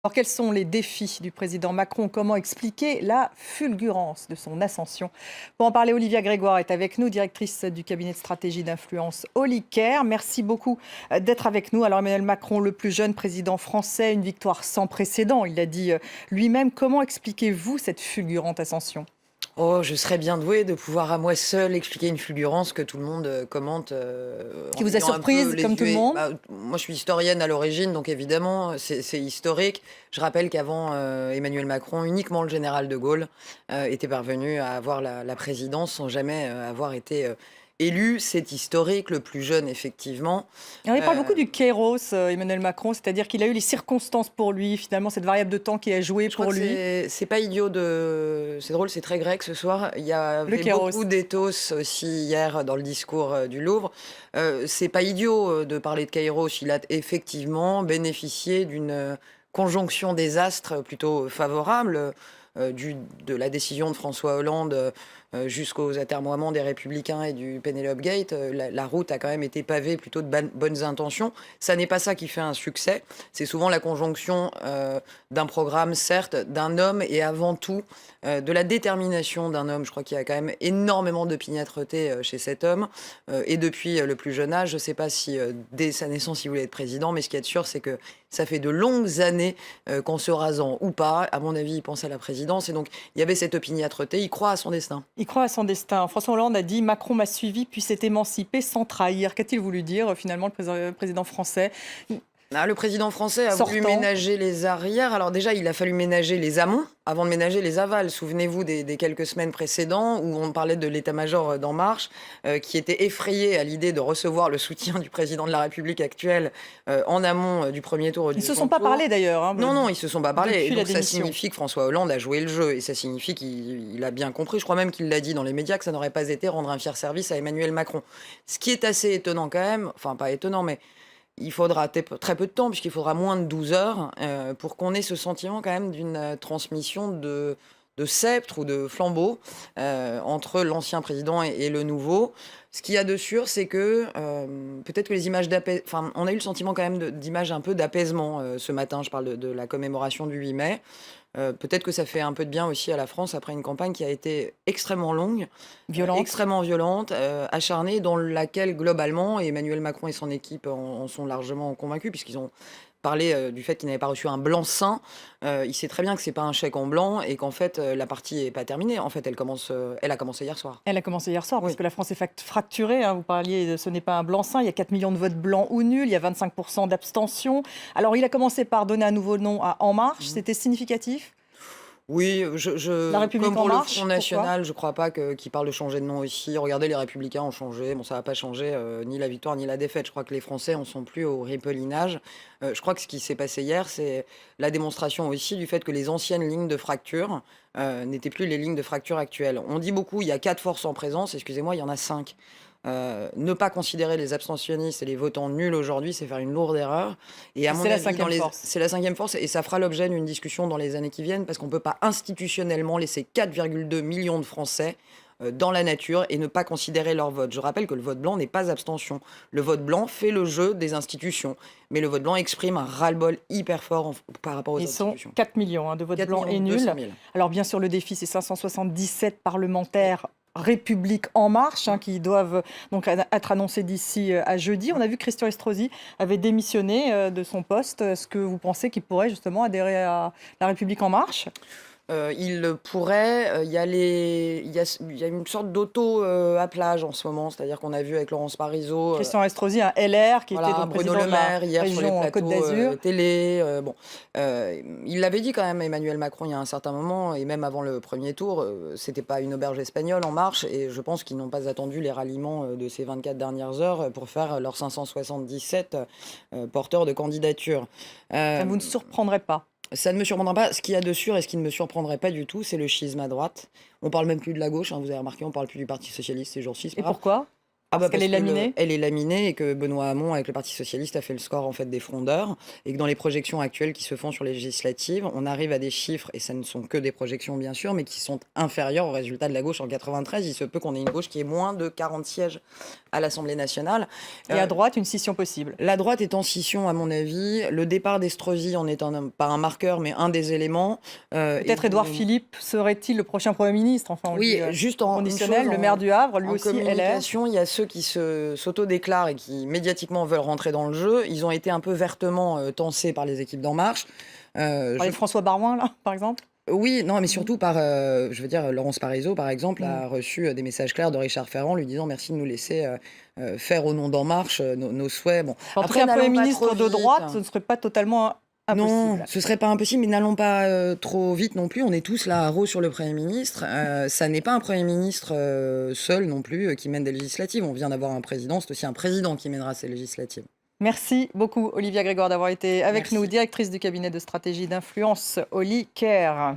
Alors, quels sont les défis du président Macron? Comment expliquer la fulgurance de son ascension? Pour en parler, Olivia Grégoire est avec nous, directrice du cabinet de stratégie d'influence Olicare. Merci beaucoup d'être avec nous. Alors, Emmanuel Macron, le plus jeune président français, une victoire sans précédent, il l'a dit lui-même. Comment expliquez-vous cette fulgurante ascension? Oh, je serais bien douée de pouvoir à moi seule expliquer une fulgurance que tout le monde commente Qui en vous a ayant un peu surprise, les comme tout yeux. le monde? Moi, je suis historienne à l'origine, donc évidemment, c'est historique. Je rappelle qu'avant Emmanuel Macron, uniquement le général de Gaulle était parvenu à avoir la présidence sans jamais avoir été élu. C'est historique, le plus jeune, effectivement. Alors, il parle beaucoup Euh, du kéros, Emmanuel Macron, c'est-à-dire qu'il a eu les circonstances pour lui, finalement, cette variable de temps qui a joué Je crois pour que lui. c'est pas idiot de. C'est drôle, c'est très grec ce soir. Il y Le avait kéros. beaucoup d'éthos aussi hier dans le discours du Louvre. C'est pas idiot de parler de Kairos. Il a effectivement bénéficié d'une conjonction des astres plutôt favorable. De la décision de François Hollande jusqu'aux atermoiements des Républicains et du Penelope Gate, la route a quand même été pavée plutôt de bonnes intentions. Ça n'est pas ça qui fait un succès. C'est souvent la conjonction d'un programme, certes, d'un homme et avant tout de la détermination d'un homme. Je crois qu'il y a quand même énormément d'opiniâtreté chez cet homme. Et depuis le plus jeune âge, je ne sais pas si dès sa naissance il voulait être président, mais ce qui est sûr, c'est que ça fait de longues années qu'en se rasant ou pas, à mon avis, il pense à la présidence. Et donc, il y avait cette opiniâtreté, il croit à son destin. Il croit à son destin. François Hollande a dit: Macron m'a suivi puis s'est émancipé sans trahir. Qu'a-t-il voulu dire finalement le président français Ah, le président français a voulu sortant? ménager les arrières. Alors déjà, il a fallu ménager les amont avant de ménager les avals. Souvenez-vous des quelques semaines précédentes où on parlait de l'état-major d'En Marche, qui était effrayé à l'idée de recevoir le soutien du président de la République actuelle en amont du premier tour ou Ils du ne se second sont pas tour. parlé d'ailleurs, hein, Non, non, ils se sont pas parlé. Et depuis la donc ça démission. signifie que François Hollande a joué le jeu. Et ça signifie qu'il a bien compris. Je crois même qu'il l'a dit dans les médias que ça n'aurait pas été rendre un fier service à Emmanuel Macron. Ce qui est assez étonnant quand même, enfin pas étonnant, mais il faudra très peu de temps, puisqu'il faudra moins de 12 heures, pour qu'on ait ce sentiment quand même d'une transmission de sceptre ou de flambeau entre l'ancien président et le nouveau. Ce qu'il y a de sûr, c'est que peut-être que les images d'apaisement... Enfin, on a eu le sentiment quand même d'images un peu d'apaisement ce matin. Je parle de la commémoration du 8 mai. Peut-être que ça fait un peu de bien aussi à la France après une campagne qui a été extrêmement longue, Violente. extrêmement violente, acharnée, dans laquelle globalement, et Emmanuel Macron et son équipe en sont largement convaincus, puisqu'ils ont parlé du fait qu'ils n'avaient pas reçu un blanc-seing. Il sait très bien que c'est pas un chèque en blanc et qu'en fait la partie n'est pas terminée. En fait, elle a commencé hier soir. Elle a commencé hier soir, parce Oui. que la France est fracturée, hein. Vous parliez de ce n'est pas un blanc-seing. Il y a 4 millions de votes blancs ou nuls. Il y a 25% d'abstention. Alors, il a commencé par donner un nouveau nom à En Marche. C'était significatif. Oui, La République comme En pour le Marche, Front pourquoi? National, je crois pas qu'ils parlent de changer de nom aussi. Regardez, les Républicains ont changé. Bon, ça va pas changer ni la victoire ni la défaite. Je crois que les Français en sont plus au ripollinage. Je crois que ce qui s'est passé hier, c'est la démonstration aussi du fait que les anciennes lignes de fracture n'étaient plus les lignes de fracture actuelles. On dit beaucoup, il y a 4 forces en présence. Excusez-moi, il y en a 5. Ne pas considérer les abstentionnistes et les votants nuls aujourd'hui, c'est faire une lourde erreur. Et à mon C'est la avis, cinquième force. c'est la cinquième force, et ça fera l'objet d'une discussion dans les années qui viennent, parce qu'on ne peut pas institutionnellement laisser 4,2 millions de Français dans la nature et ne pas considérer leur vote. Je rappelle que le vote blanc n'est pas abstention. Le vote blanc fait le jeu des institutions, mais le vote blanc exprime un ras-le-bol hyper fort par rapport aux Ils sont institutions. 4 millions de votes 4 blancs et millions 200 nuls. 000. Alors, bien sûr, le défi, c'est 577 parlementaires République En Marche, hein, qui doivent donc être annoncés d'ici à jeudi. On a vu que Christian Estrosi avait démissionné de son poste. Est-ce que vous pensez qu'il pourrait justement adhérer à la République En Marche? Il pourrait, il y a une sorte d'auto-appelage en ce moment, c'est-à-dire qu'on a vu avec Laurence Parisot, Christian Estrosi, un LR qui était voilà, donc Bruno président Le de la Maire hier sur les région Côte plateaux d'Azur. télé. Bon, il l'avait dit quand même, Emmanuel Macron, il y a un certain moment, et même avant le premier tour, c'était pas une auberge espagnole En Marche, et je pense qu'ils n'ont pas attendu les ralliements de ces 24 dernières heures pour faire leurs 577 porteurs de candidature. Ça ne vous surprendrait pas? Ça ne me surprendra pas. Ce qu'il y a de sûr et ce qui ne me surprendrait pas du tout, c'est le schisme à droite. On parle même plus de la gauche, hein, vous avez remarqué, on parle plus du Parti socialiste ces jours-ci, c'est Et pas grave. pourquoi? Ah Parce qu'elle est laminée? elle est laminée et que Benoît Hamon, avec le Parti socialiste, a fait le score en fait des frondeurs et que dans les projections actuelles qui se font sur les législatives, on arrive à des chiffres, et ça ne sont que des projections bien sûr, mais qui sont inférieurs aux résultats de la gauche en 93. Il se peut qu'on ait une gauche qui ait moins de 40 sièges à l'Assemblée nationale. Et à droite, une scission possible. La droite est en scission, à mon avis. Le départ d'Estrosi en est pas un marqueur, mais un des éléments. Peut-être Édouard Philippe serait-il le prochain Premier ministre? Enfin, on le Oui, dit, juste en conditionnel, une chose, le maire du Havre, lui en aussi, LR. communication, il y a ceux qui s'auto-déclarent et qui médiatiquement veulent rentrer dans le jeu. Ils ont été un peu vertement tancés par les équipes d'En Marche. Parlez de François Baroin, là, par exemple? Oui, non, mais surtout par, je veux dire, Laurence Parisot, par exemple, a reçu des messages clairs de Richard Ferrand lui disant merci de nous laisser faire au nom d'En Marche nos souhaits. Bon, En tout cas, un Premier ministre de droite, ce ne serait pas totalement impossible. Non, ce serait pas impossible, mais n'allons pas trop vite non plus. On est tous là à Rho sur le Premier ministre. Ça n'est pas un Premier ministre seul non plus qui mène des législatives. On vient d'avoir un président, c'est aussi un président qui mènera ces législatives. Merci beaucoup, Olivia Grégoire, d'avoir été avec nous, directrice du cabinet de stratégie d'influence Oli Care.